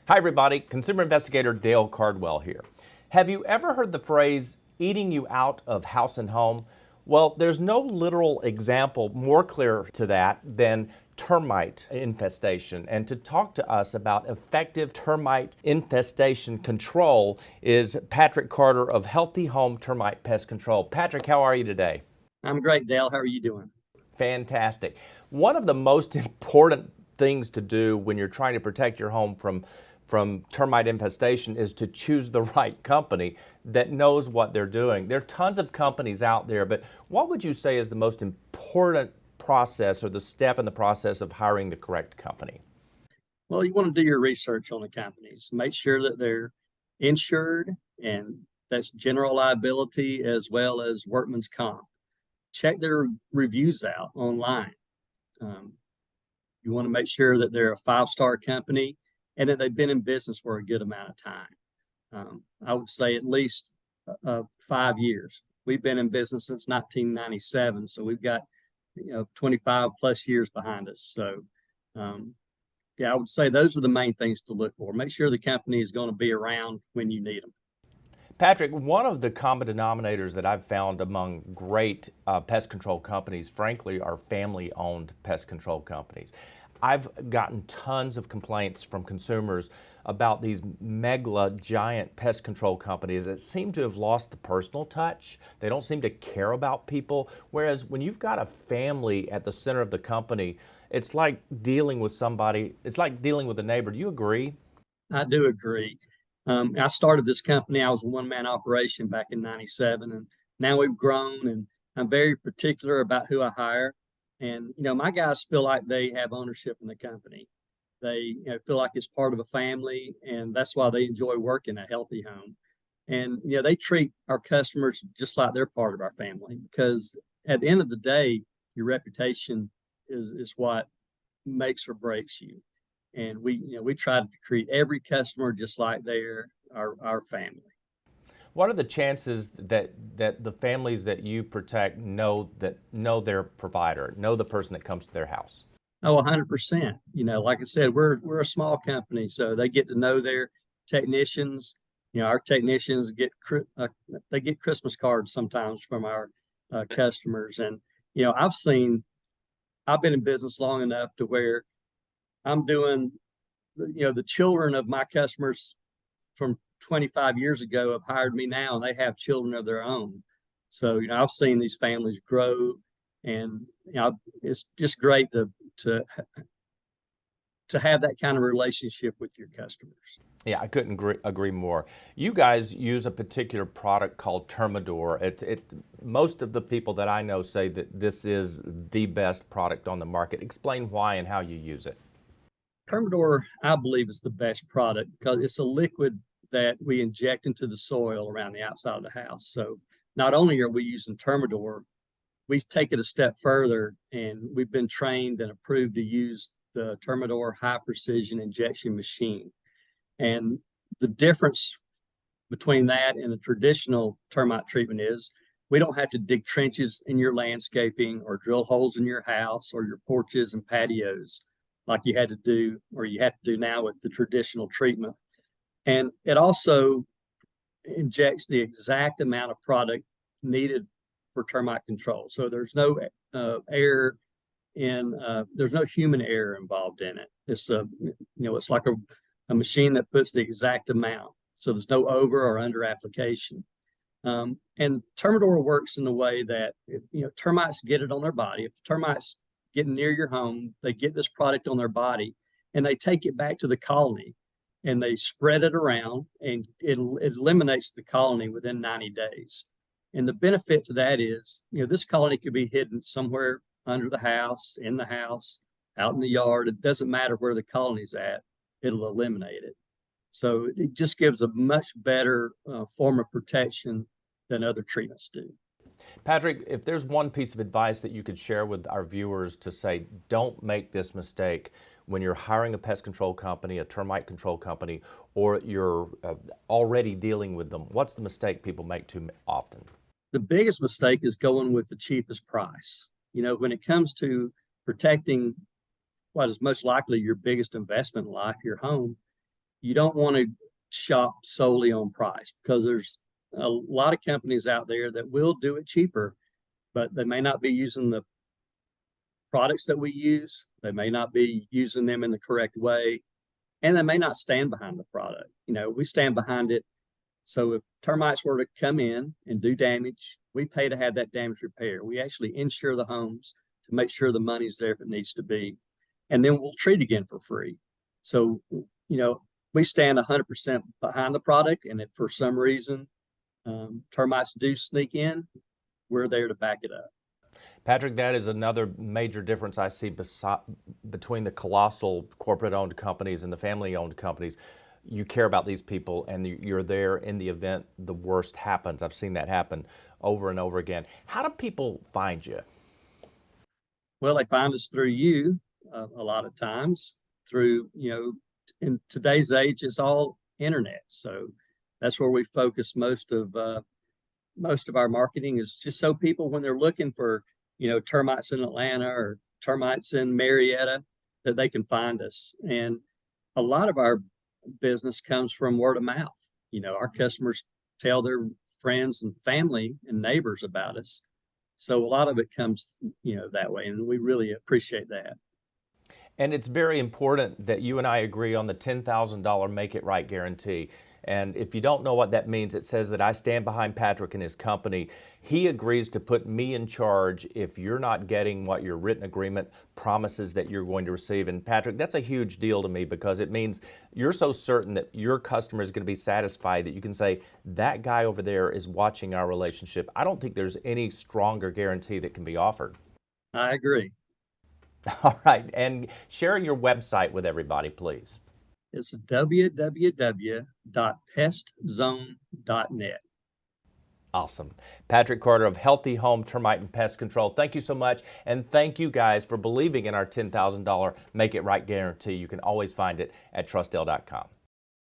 Hi everybody, Consumer Investigator Dale Cardwell here. Have you ever heard the phrase eating you out of house and home? Well, there's no literal example more clear to that than termite infestation. And to talk to us about effective termite infestation control is Patrick Carter of Healthy Home Termite Pest Control. Patrick, how are you today? I'm great, Dale. How are you doing? Fantastic. One of the most important things to do when you're trying to protect your home from termite infestation is to choose the right company that knows what they're doing. There are tons of companies out there, but what would you say is the most important process or the step in the process of hiring the correct company? Well, you want to do your research on the companies. Make sure that they're insured, and that's general liability as well as workman's comp. Check their reviews out online. Um, you want to make sure that they're a five-star company and that they've been in business for a good amount of time. I would say at least 5 years. We've been in business since 1997, so we've got 25 plus years behind us. So yeah, I would say those are the main things to look for. Make sure the company is going to be around when you need them. Patrick, one of the common denominators that I've found among great pest control companies, frankly, are family-owned pest control companies. I've gotten tons of complaints from consumers about these giant pest control companies that seem to have lost the personal touch. They don't seem to care about people. Whereas when you've got a family at the center of the company, it's like dealing with somebody, it's like dealing with a neighbor. Do you agree? I do agree. I started this company. I was a one-man operation back in '97, and now we've grown. And I'm very particular about who I hire. And my guys feel like they have ownership in the company. They feel like it's part of a family, and that's why they enjoy working at Healthy Home. And they treat our customers just like they're part of our family, because at the end of the day, your reputation is what makes or breaks you. And we try to treat every customer just like they're our family. What are the chances that the families that you protect know their provider, know the person that comes to their house? Oh, 100%. Like I said, we're a small company, so they get to know their technicians. Our technicians they get Christmas cards sometimes from our customers. And I've been in business long enough to where I'm doing, the children of my customers from 25 years ago have hired me now, and they have children of their own. So, I've seen these families grow, and it's just great to to have that kind of relationship with your customers. Yeah, I couldn't agree more. You guys use a particular product called Termidor. Most of the people that I know say that this is the best product on the market. Explain why and how you use it. Thermador, I believe, is the best product because it's a liquid that we inject into the soil around the outside of the house. So not only are we using Thermador, we take it a step further, and we've been trained and approved to use the Thermador high precision injection machine. And the difference between that and the traditional termite treatment is we don't have to dig trenches in your landscaping or drill holes in your house or your porches and patios like you had to do, or you have to do now with the traditional treatment. And it also injects the exact amount of product needed for termite control. So there's no there's no human error involved in it. It's like a machine that puts the exact amount. So there's no over or under application. And Termidor works in the way that termites get it on their body. If termites getting near your home, they get this product on their body, and they take it back to the colony, and they spread it around, and it eliminates the colony within 90 days. And the benefit to that is, this colony could be hidden somewhere under the house, in the house, out in the yard. It doesn't matter where the colony's at, it'll eliminate it. So it just gives a much better form of protection than other treatments do. Patrick, if there's one piece of advice that you could share with our viewers to say, don't make this mistake when you're hiring a pest control company, a termite control company, or you're already dealing with them, what's the mistake people make too often? The biggest mistake is going with the cheapest price. When it comes to protecting what is most likely your biggest investment in life, your home, you don't want to shop solely on price, because there's a lot of companies out there that will do it cheaper, but they may not be using the products that we use. They may not be using them in the correct way, and they may not stand behind the product. We stand behind it. So if termites were to come in and do damage, we pay to have that damage repaired. We actually insure the homes to make sure the money's there if it needs to be. And then we'll treat again for free. So, we stand 100% behind the product. And if for some reason termites do sneak in, we're there to back it up. Patrick, that is another major difference I see between the colossal corporate-owned companies and the family-owned companies. You care about these people, and you're there in the event the worst happens. I've seen that happen over and over again. How do people find you? Well, they find us through you a lot of times. Through, in today's age, it's all internet. So that's where we focus most of our marketing, is just so people, when they're looking for, termites in Atlanta or termites in Marietta, that they can find us. And a lot of our business comes from word of mouth. Our customers tell their friends and family and neighbors about us. So a lot of it comes, that way. And we really appreciate that. And it's very important that you and I agree on the $10,000 Make It Right guarantee. And if you don't know what that means, it says that I stand behind Patrick and his company. He agrees to put me in charge if you're not getting what your written agreement promises that you're going to receive. And Patrick, that's a huge deal to me, because it means you're so certain that your customer is going to be satisfied that you can say, that guy over there is watching our relationship. I don't think there's any stronger guarantee that can be offered. I agree. All right. And share your website with everybody, please. It's www.pestzone.net. Awesome. Patrick Carter of Healthy Home Termite and Pest Control, thank you so much. And thank you guys for believing in our $10,000 Make It Right guarantee. You can always find it at TrustDALE.com.